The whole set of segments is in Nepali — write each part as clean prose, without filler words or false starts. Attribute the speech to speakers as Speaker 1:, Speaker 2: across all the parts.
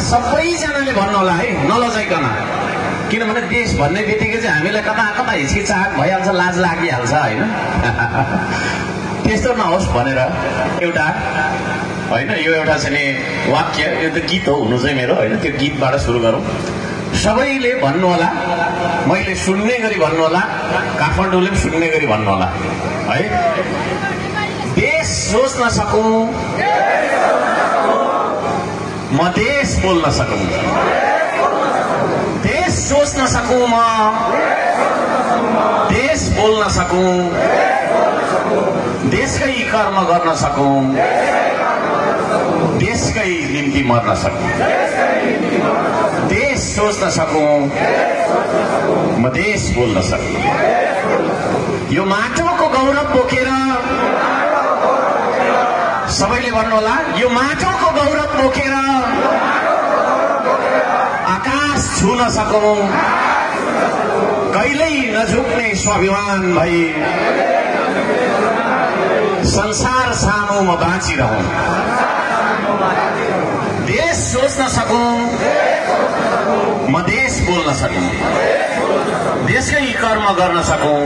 Speaker 1: सबैजनाले भन्नु होला है नलजाइकन, किनभने देश भन्ने बित्तिकै चाहिँ हामीलाई कता कता हिचकिचाहट भइहाल्छ, लाज लागिहाल्छ होइन। त्यस्तो नहोस् भनेर एउटा होइन, यो एउटा चाहिँ नि वाक्य, यो त गीत हो हुनु चाहिँ मेरो होइन, त्यो गीतबाट सुरु गरौँ। सबैले भन्नु होला, मैले सुन्ने गरी भन्नु होला, काठमाडौँले पनि सुन्ने गरी भन्नु होला है। देश सोच्न सकूँ, म देश बोल्न सकूँ, देश सोच्न सकूँ, म देश बोल्न सकूँ, देशकै कर्म गर्न सकूँ, देशकै निम्ति मर्न सकूँ, देश सोच्न सकूँ, म देश बोल्न सकूँ। यो माटोको गौरव बोकेर सबैले भन्नु होला, यो माटोको गौरव बोकेर आकाश छुन सकूँ, कहिल्यै नझुक्ने स्वाभिमान भई संसार सामु म बाँचिरहूँ। देश सोच्न सकूँ, म देश बोल्न सकूँ, देशकै कर्म गर्न सकूँ,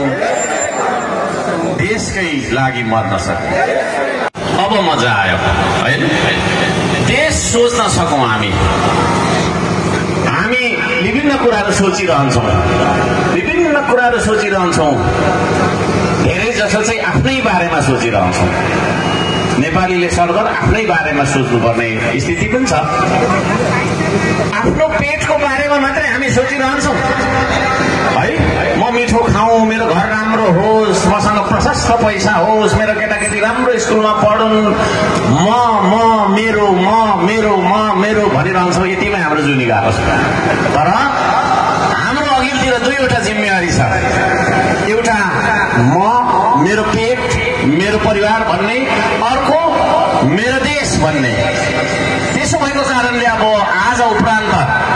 Speaker 1: देशकै लागि मर्न सकूँ। अब मजा आयो है। देश सोच्न सकौँ, हामी विभिन्न कुराहरू सोचिरहन्छौँ, विभिन्न कुराहरू सोचिरहन्छौँ। धेरै जसो चाहिँ आफ्नै बारेमा सोचिरहन्छौँ। नेपालीले सरदर आफ्नै बारेमा सोच्नुपर्ने स्थिति पनि छ। आफ्नो पेटको बारेमा मात्रै हामी सोचिरहन्छौँ है। म मिठो खाऊँ, मेरो घर राम्रो होस्, मसँग प्रशस्त पैसा होस्, मेरो केटाकेटी राम्रो स्कुलमा पढुन्, मेरो भनिरहन्छौँ। यतिमै हाम्रो जुनी गएको छ। तर हाम्रो अघिल्तिर दुईवटा जिम्मेवारी छ। एउटा म, मेरो पेट, मेरो परिवार भन्ने, अर्को मेरो देश भन्ने। त्यसो भएको कारणले अब आज उपरान्त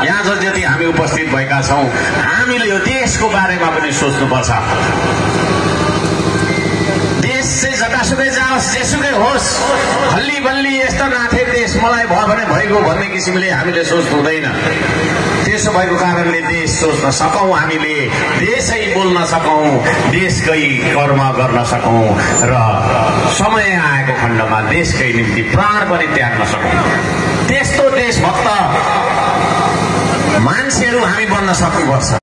Speaker 1: यहाँ जति हामी उपस्थित भएका छौँ, हामीले यो देशको बारेमा पनि सोच्नुपर्छ। देश चाहिँ जतासुकै जाओस्, जेसुकै होस्, हल्ली बल्ली यस्तो नाथे देश मलाई भयो भने भइगयो भन्ने किसिमले हामीले सोच्नु हुँदैन। त्यसो भएको कारणले देश सोच्न सकौँ, हामीले देशै बोल्न सकौँ, देशकै कर्म गर्न सकौँ र समय आएको खण्डमा देशकै निम्ति प्राण पनि त्याग्न सकौँ। त्यस्तो देशभक्त मान्छेहरू हामी बन्न सक्नुपर्छ।